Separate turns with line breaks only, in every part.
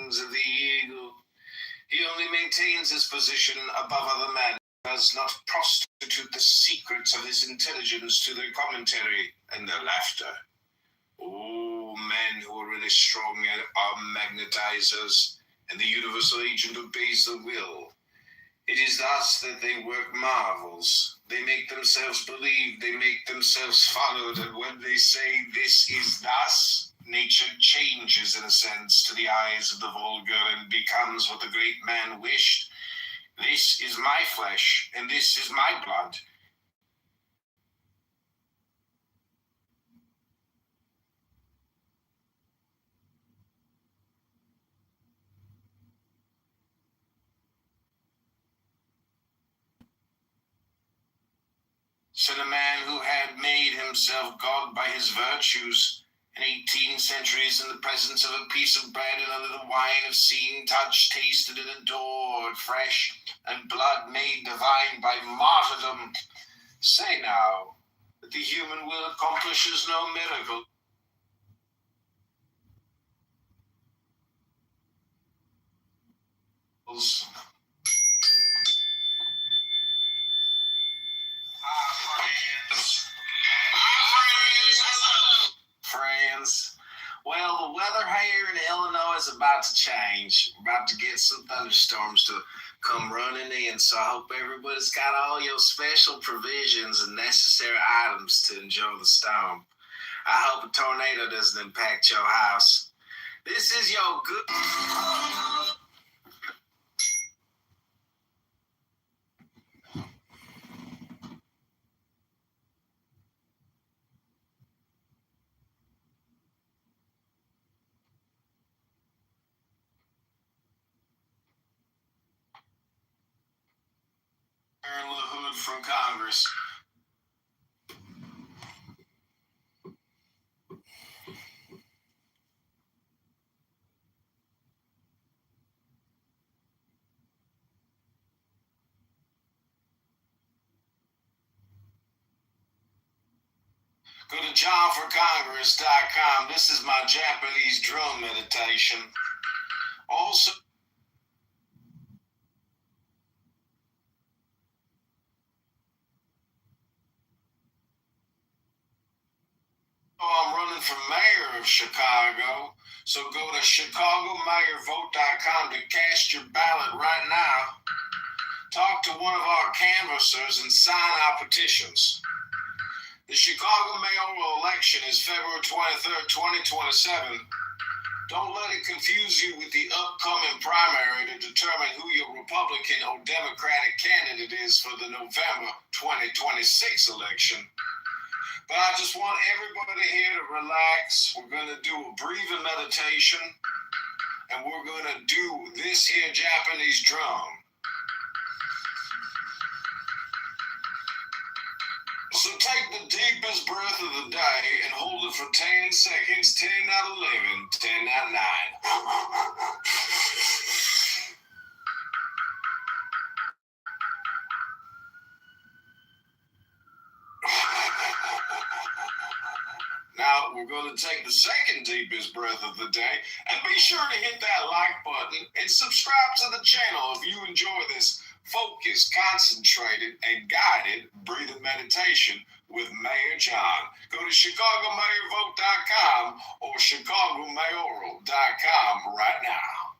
wings of the eagle. He only maintains his position above other men, does not prostitute the secrets of his intelligence to their commentary and their laughter. Oh, men who are really strong are magnetizers, and the universal agent obeys the will. It is thus that they work marvels. They make themselves believe, they make themselves followed, and when they say this is thus, nature changes in a sense to the eyes of the vulgar and becomes what the great man wished. This is my flesh, and this is my blood. Said a man who had made himself God by his virtues, in 18 centuries in the presence of a piece of bread and a little wine of seen, touched, tasted, and adored, fresh, and blood made divine by martyrdom. Say now that the human will accomplishes no miracle. Friends. Well, the weather here in Illinois is about to change. We're about to get some thunderstorms to come running in, so I hope everybody's got all your special provisions and necessary items to enjoy the storm. I hope a tornado doesn't impact your house. This is your good... Hood from Congress. Go to johnforcongress.com. This is my Japanese drum meditation. Also, I'm running for mayor of Chicago, so go to chicagomayorvote.com to cast your ballot right now. Talk to one of our canvassers and sign our petitions. The Chicago mayoral election is February 23rd, 2027. Don't let it confuse you with the upcoming primary to determine who your Republican or Democratic candidate is for the November 2026 election. But I just want everybody here to relax. We're going to do a breathing meditation, and we're going to do this here Japanese drum. So take the deepest breath of the day and hold it for 10 seconds. 10, not 11, 10, not 9. Now we're going to take the second deepest breath of the day, and be sure to hit that like button and subscribe to the channel if you enjoy this focused, concentrated, and guided breathing meditation with Mayor John. Go to chicagomayorvote.com or chicagomayoral.com right now.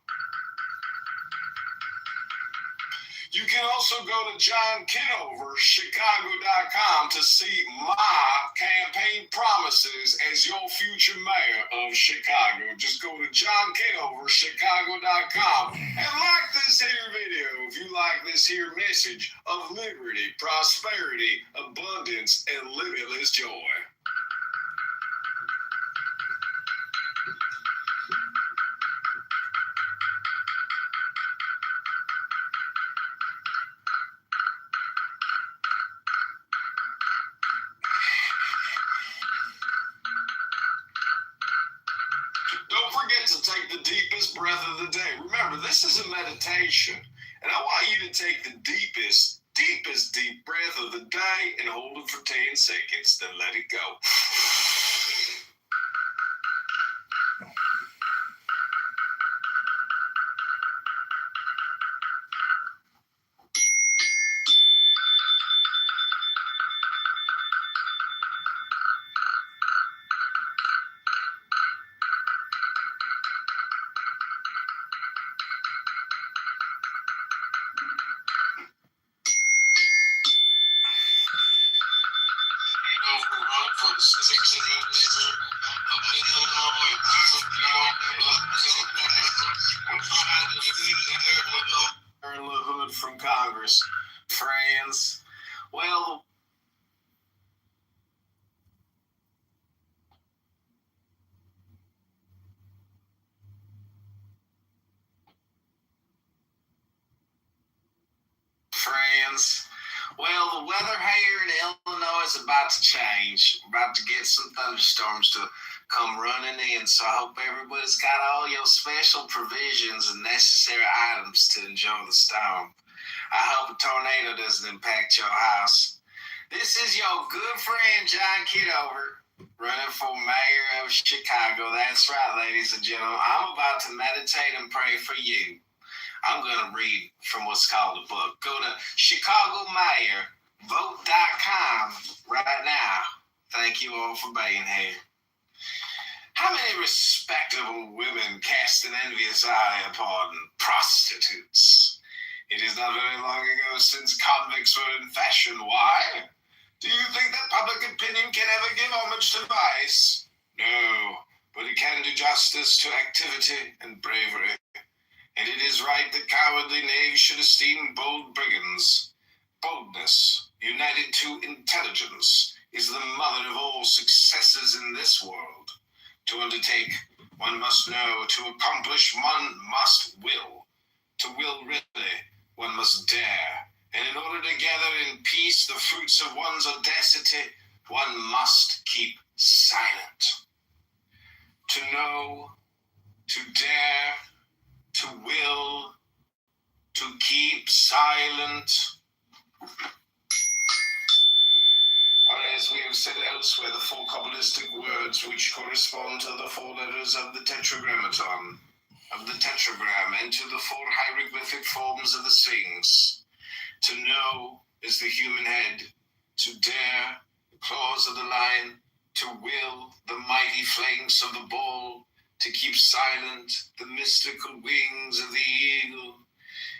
You can also go to Kitover, chicago.com to see my campaign promises as your future mayor of Chicago. Just go to Kitover, chicago.com and like this here video if you like this here message of liberty, prosperity, abundance, and limitless joy. Don't forget to take the deepest breath of the day. Remember, this is a meditation, and I want you to take the deepest deep breath of the day and hold it for 10 seconds, then let it go. Hood from Congress. Friends. Well, the weather here in Illinois is about to change. We're about to get some thunderstorms to come running in, so I hope everybody's got all your special provisions and necessary items to enjoy the storm. I hope a tornado doesn't impact your house. This is your good friend, John Kitover, running for mayor of Chicago. That's right, ladies and gentlemen. I'm about to meditate and pray for you. I'm going to read from what's called a book. Go to ChicagoMayorVote.com right now. Thank you all for being here. How many respectable women cast an envious eye upon prostitutes? It is not very long ago since convicts were in fashion. Why? Do you think that public opinion can ever give homage to vice? No, but it can do justice to activity and bravery. And it is right that cowardly knaves should esteem bold brigands. Boldness, united to intelligence, is the mother of all successes in this world. To undertake, one must know. To accomplish, one must will. To will really, one must dare. And in order to gather in peace the fruits of one's audacity, one must keep silent. To know, to dare, to will, to keep silent. Or as we have said elsewhere, the four Kabbalistic words which correspond to the four letters of the tetragrammaton, of the tetragram, and to the four hieroglyphic forms of the Sphinx. To know is the human head, to dare, the claws of the lion, to will, the mighty flanks of the bull, to keep silent, the mystical wings of the eagle.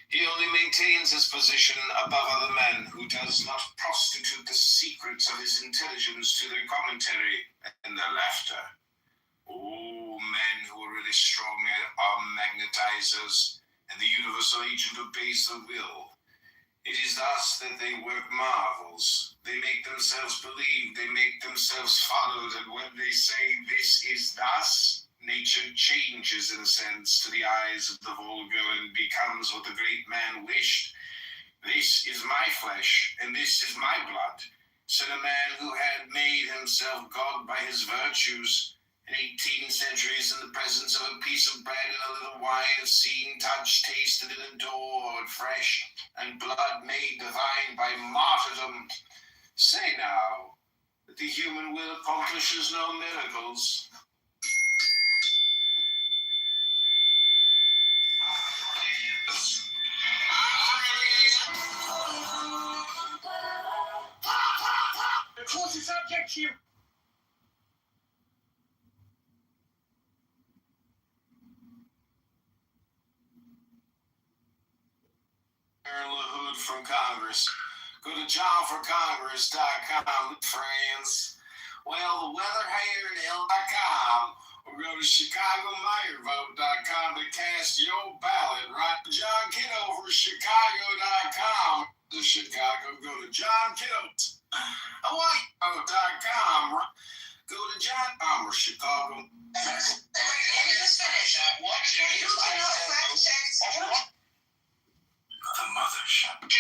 He only maintains his position above other men who does not prostitute the secrets of his intelligence to their commentary and their laughter. Oh, men who are really strong are magnetizers, and the universal agent obeys the will. It is thus that they work marvels. They make themselves believe, they make themselves followed, and when they say this is thus, nature changes in a sense to the eyes of the vulgar and becomes what the great man wished. This is my flesh, and this is my blood, said a man who had made himself God by his virtues. In 18 centuries, in the presence of a piece of bread and a little wine, seen, touched, tasted, and adored, fresh and blood made divine by martyrdom. Say now that the human will accomplishes no miracles. The closest object to you. Hood from Congress. Go to johnforcongress.com, friends. Well, the weather here in L.com, or go to ChicagoMayorVote.com to cast your ballot. Right to John Kitover, Chicago.com. To Chicago, go to John Kitover. Hawaii.com. Go to John or Chicago. Let me just finish. You cannot fact check. The mothership.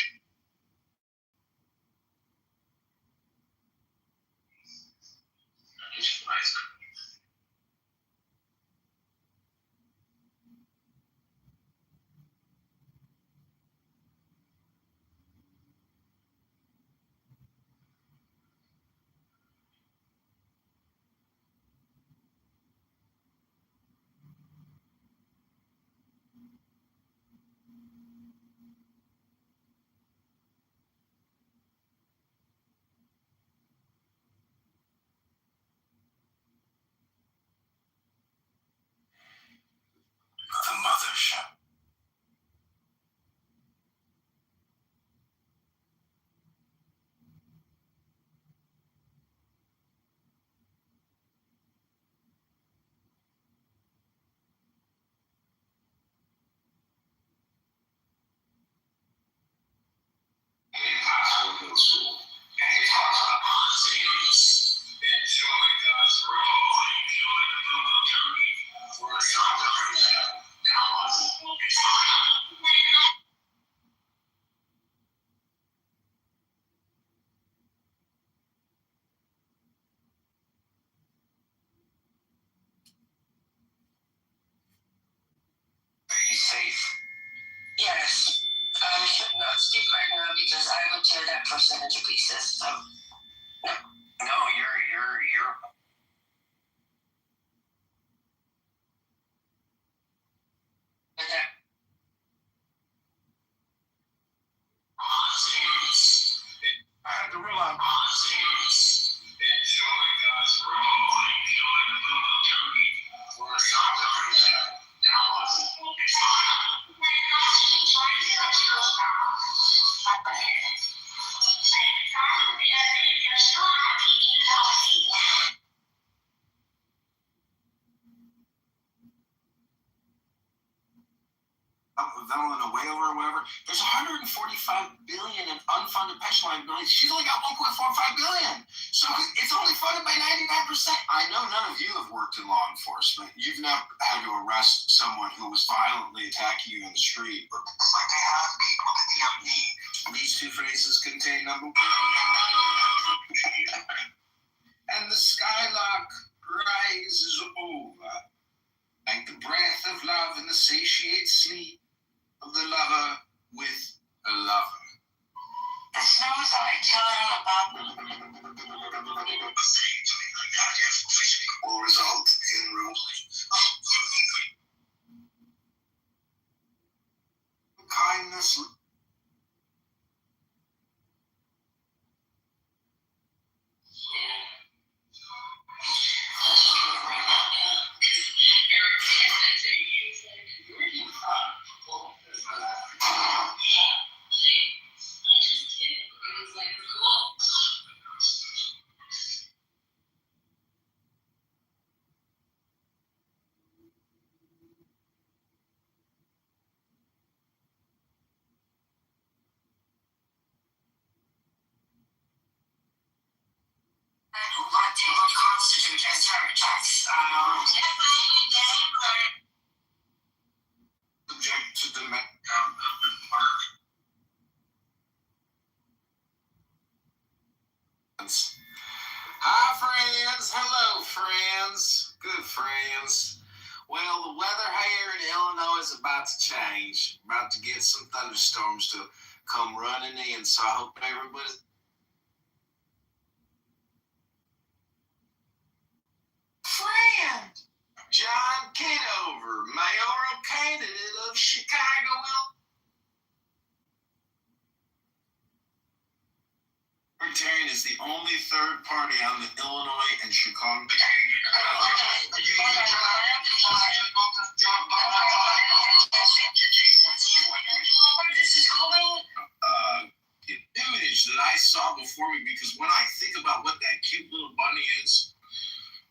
percentage pieces. So no, you're.
I had to realize. Veteran a waiver or whatever. There's 145 billion in unfunded pension liabilities. She's only got 1.45 billion. So it's only funded by 99%. I know none of you have worked in law enforcement. You've not had to arrest someone who was violently attacking you in the street. But it's like they have people that you don't need. These two phrases contain number one. And the skylark rises over like the breath of love in the satiate sleep of the lover with a lover.
The snows are killing about.
Will result in kindness.
Constitute as terrorists.
Subject to demand. Hi, friends. Hello, friends. Good friends. Well, the weather here in Illinois is about to change. About to get some thunderstorms to come running in, so I hope everybody's. Friend, John Kitover, mayoral candidate of Chicago, Illinois. Libertarian is the only third party on the Illinois and Chicago. Image that I saw before me, because when I think about what that cute little bunny is,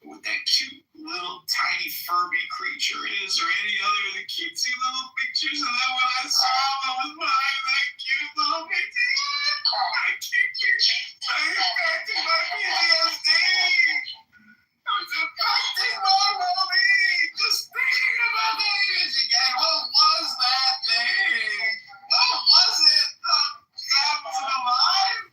what that cute little tiny Furby creature is, or any other of the cutesy little pictures, and then when I saw that was behind that cute little picture, my cute picture, I impacted my PTSD. It was impacting my well-being, just thinking about that image again. What was that thing? What was it? God, was it alive?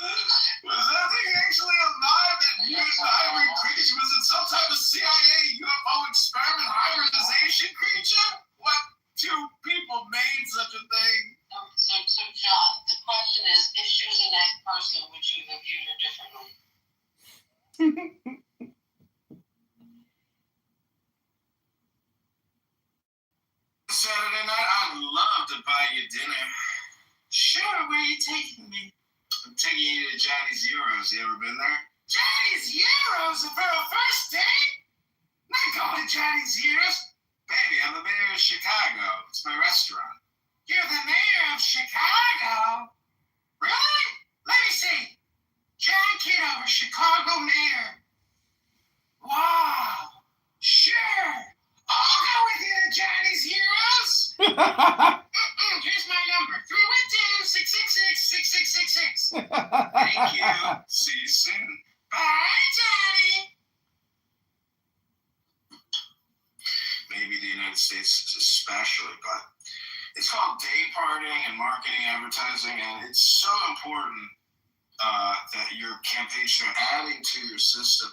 Was that thing actually alive? That mutant hybrid creature? Was it some type of CIA UFO experiment hybridization creature? What two people made such a thing?
So John, the question is, if she was a nice person, would you have viewed her differently?
Saturday night, I'd love to buy you dinner. Sure, where are you taking me? I'm taking you to Johnny's Euros. You ever been there? Johnny's Euros for a first date? Not going to Johnny's Euros. Baby, I'm the mayor of Chicago. It's my restaurant. You're the mayor of Chicago? Really? Let me see. John Kitover, Chicago mayor. Wow. Sure. I'll go with you to Johnny's Heroes. Here's my number. 312-666-6666. Thank you. See you soon. Bye, Johnny. Maybe the United States especially, but it's called day partying and marketing advertising, and it's so important that your campaign start adding to your system.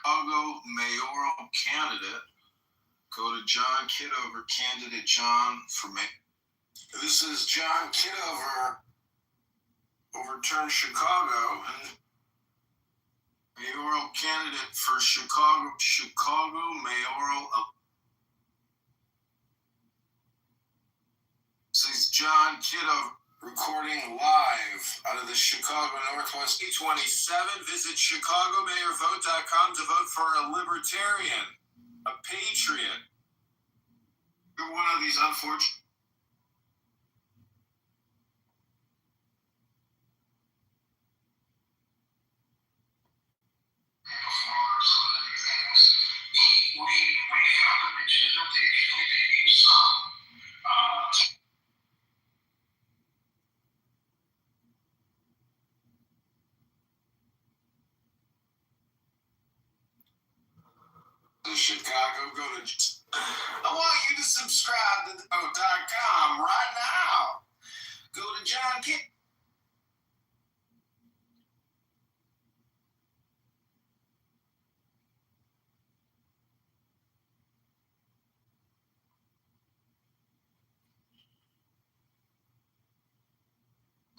Chicago mayoral candidate Go to John Kitover, candidate John for mayor. This is John Kitover, overturned Chicago, and mayoral candidate for Chicago mayoral. This is John Kitover recording live out of the Chicago Northwest E27. Visit ChicagoMayorVote.com to vote for a libertarian, a patriot. You're one of these unfortunate. Chicago, go to. I want you to subscribe to vote.com right now. Go to John Kitt.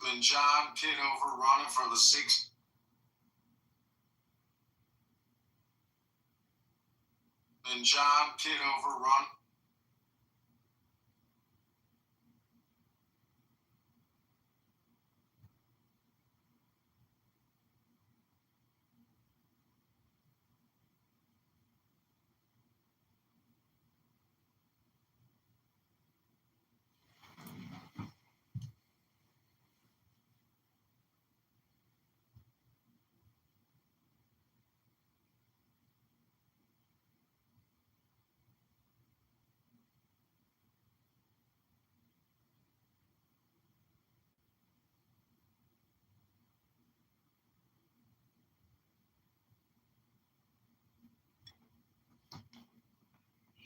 Then John Kitover running for the 6th. Then John Kitover run.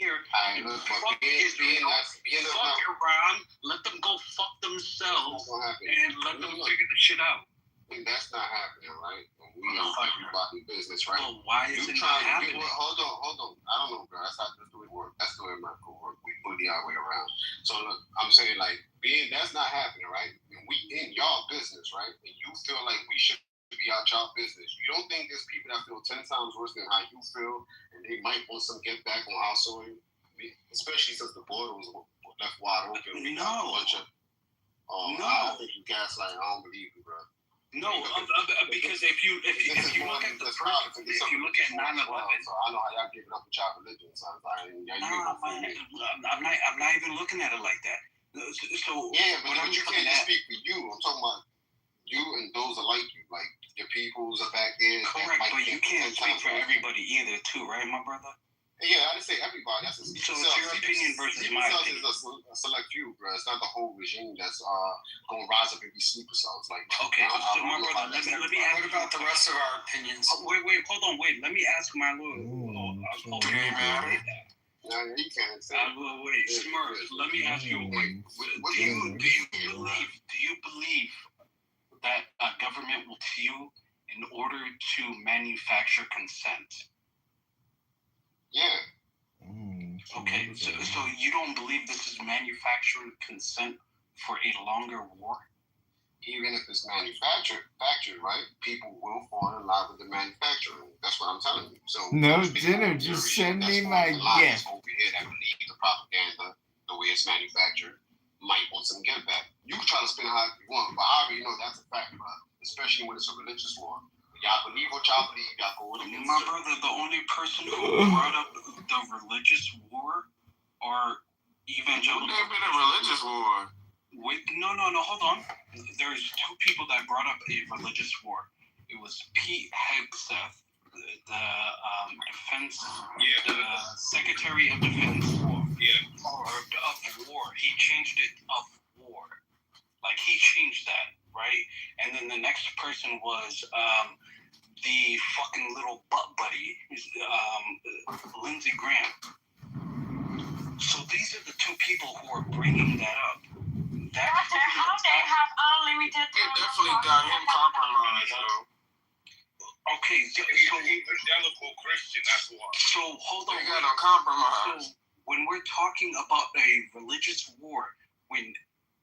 Here,
I look for
fuck Israel, fuck Iran, let them go fuck themselves, and let them figure the shit out.
That's not happening, right? We know about the business, right?
Well, why is it not happening?
Hold on. I don't know, bro. That's not the way it works. That's the way it might work. We put the other way around. So look, I'm saying like, that's not happening, right? And we in y'all business, right? And you feel like we should be out y'all business. You don't think there's people that feel 10 times worse than how you feel, and they might want some get back on our soil, especially since the border was left wide open. We got a bunch of. I think you gaslight. I don't believe you, bro.
No, because if you look at the if you look at 9/11,
so I know how y'all giving up with y'all religion. So I'm
not even looking at it like that. So
yeah, but you can't just speak for you. I'm talking about you and those are like you, like your peoples are back there.
Correct, but you can't speak for everybody either, too, right, my brother?
Yeah, I didn't say everybody. That's
so it's your opinion versus my opinion.
It's a select few, bro. It's not the whole regime that's going to rise up and be sleeper cells. Like,
okay, so my brother, let me ask.
What about the rest of our opinions?
Wait, hold on, wait. Let me ask my lawyer.
No, you can't say.
Wait, Smurf. Let me ask you. Wait, do you believe that government will steal in order to manufacture consent?
Yeah.
Okay, so you don't believe this is manufacturing consent for a longer war?
Even if it's manufactured, right? People will fall in love with the manufacturing. That's what I'm telling you. So
no dinner, just send me my gift.
Over here that believe the propaganda, the way it's manufactured, might want some get back. You can try to spin it how you want, but I already know that's a fact, bro. Especially when it's a religious war. Y'all believe what y'all believe. Y'all go with it.
My brother, the only person who brought up the religious war or evangelical.
There's been a religious war.
Wait, no, hold on. There's two people that brought up a religious war. It was Pete Hegseth, the defense, the Secretary of Defense, or of war. He changed it of war. Like he changed that, right? And then the next person was the fucking little butt buddy, Lindsey Graham. So these are the two people who are bringing that up.
Doctor, how they have unlimited
It definitely got him compromised, though.
Okay, so
evangelical Christian, that's why.
So hold on.
They got no compromise.
when we're talking about a religious war, when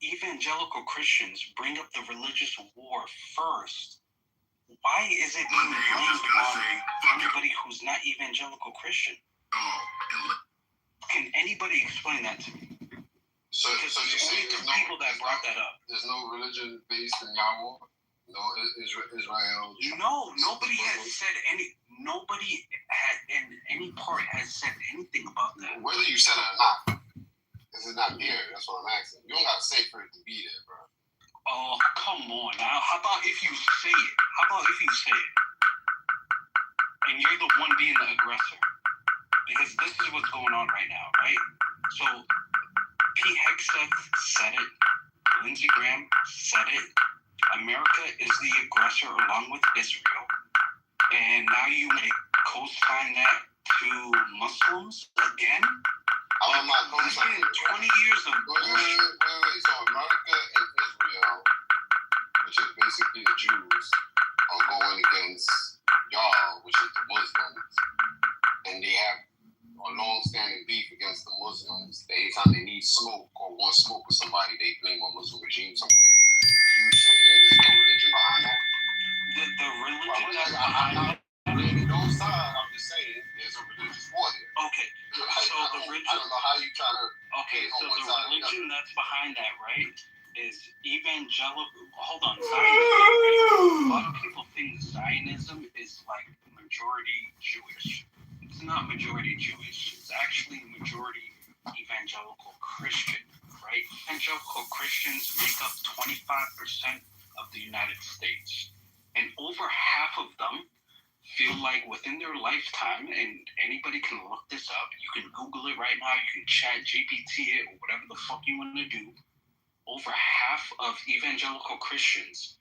evangelical Christians bring up the religious war first, why is it being blamed on anybody who's not evangelical Christian? Can anybody explain that to me?
So
Because
you
there's
say
only two people that brought that up.
there's no religion based in Yahweh? No Israel?
No, nobody has said nobody in any part has said anything about that.
Whether you said it or not, this is not there. That's what I'm asking. You don't got to say for it to be there, bro.
Oh, come on now. How about if you say it? And you're the one being the aggressor? Because this is what's going on right now, right? So, P. Hegseth said it. Lindsey Graham said it. America is the aggressor along with Israel. And now you co-sign that to Muslims again?
I'm not
It's been 20 years of bullshit.
Wait. So America and Israel, which is basically the Jews, are going against y'all, which is the Muslims. And they have a long-standing beef against the Muslims. Anytime they need smoke or want smoke with somebody, they blame a Muslim regime somewhere. You saying there's no religion behind that?
The religion that's behind that.
No side. I'm just saying there's a religious war there.
Okay, so
I don't know how you trying to.
Okay, so the religion that's behind that, right, is evangelical. Hold on, Zionism. Right? A lot of people think Zionism is like majority Jewish. It's not majority Jewish. It's actually majority evangelical Christian, right? Evangelical Christians make up 25% of the United States, and over half of them feel like within their lifetime, and anybody can look this up, you can Google it right now, you can chat GPT it, or whatever the fuck you want to do, over half of evangelical Christians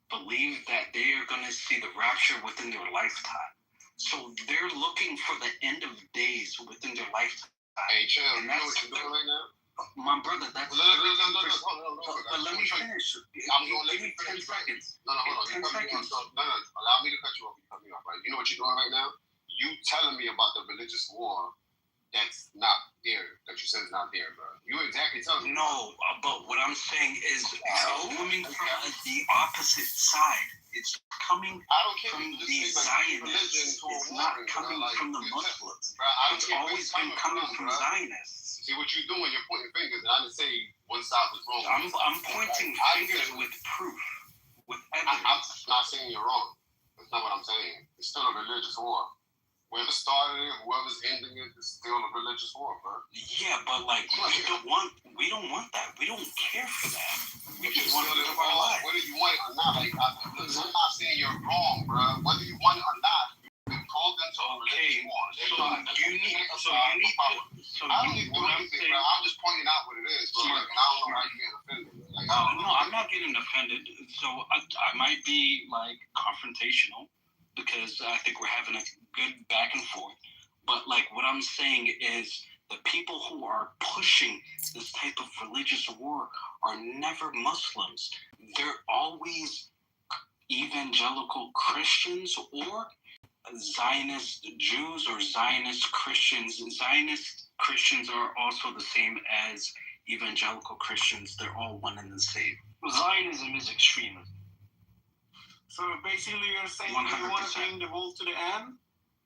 believe that they are going to see the rapture within their lifetime. So they're looking for the end of days within their lifetime.
Hey, chill.
And
You know what you're doing right now?
My brother, that's...
But
let me finish.
I'm going to
Give me 10 seconds.
No, hold on.
10 seconds.
No, allow me to cut you off. You cut me off, right? You know what you're doing right now? You telling me about the religious war that's not there, that you said is not there, bro. You exactly telling me.
No, but what I'm saying is it's coming from the opposite side. It's coming from the Zionists. It's not coming from the Muslims. It's always been coming from Zionists.
See what you're doing? You're pointing fingers, and I didn't say one side was wrong.
I'm pointing fingers with proof, with evidence.
I'm not saying you're wrong. That's not what I'm saying. It's still a religious war. Whoever started it, whoever's ending it, is still a religious war, bro.
Yeah, but like we don't want that. We don't care for that. We just want to live our life.
Whether you want it or not, like I'm not saying you're wrong, bro. Whether you want it or not, you've been called into a religious war.
I don't need to do anything,
bro. I'm just pointing out what it is, bro. Like, I don't know why you get offended. Like,
no, I'm not getting offended. So I might be like confrontational because I think we're having a good back and forth. But like what I'm saying is the people who are pushing this type of religious war are never Muslims. They're always evangelical Christians or Zionist Jews or Zionist Christians. Zionist Christians are also the same as evangelical Christians. They're all one and the same.
Zionism is extremism.
So basically you're saying
100%.
you want to bring the world to the end?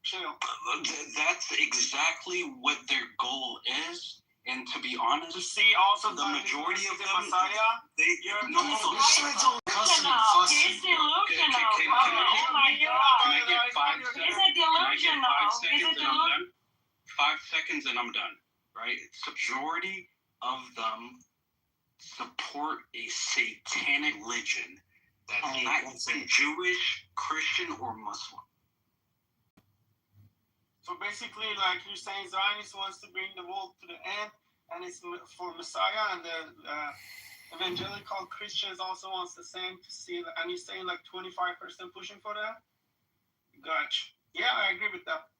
Chill.
That's exactly what their goal is. And to be honest,
To see also
the majority of
the
them,
Messiah?
You're
It's delusional. It's delusional. Oh my God.
Can I get 5 seconds?
Is it delusional? Is it delusional?
5 seconds and I'm done. Right? The majority of them support a satanic religion that's not even Jewish, Christian, or Muslim.
So basically, like you're saying, Zionist wants to bring the world to the end, and it's for Messiah, and the evangelical Christians also wants the same to see. And you're saying like 25% pushing for that? Gotcha. Yeah, I agree with that.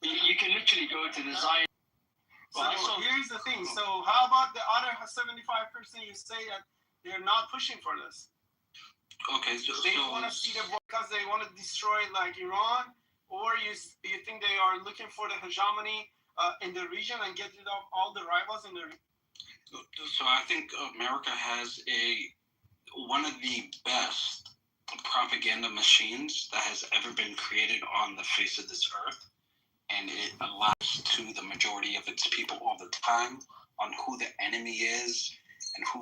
You can literally go to the Zion.
So here's the thing. So how about the other 75% you say that they're not pushing for this?
Okay, so
They want to see the world because they want to destroy like Iran, or you think they are looking for the hegemony in the region and get rid of all the rivals in the region?
So I think America has one of the best propaganda machines that has ever been created on the face of this earth, and it lies to the majority of its people all the time on who the enemy is and who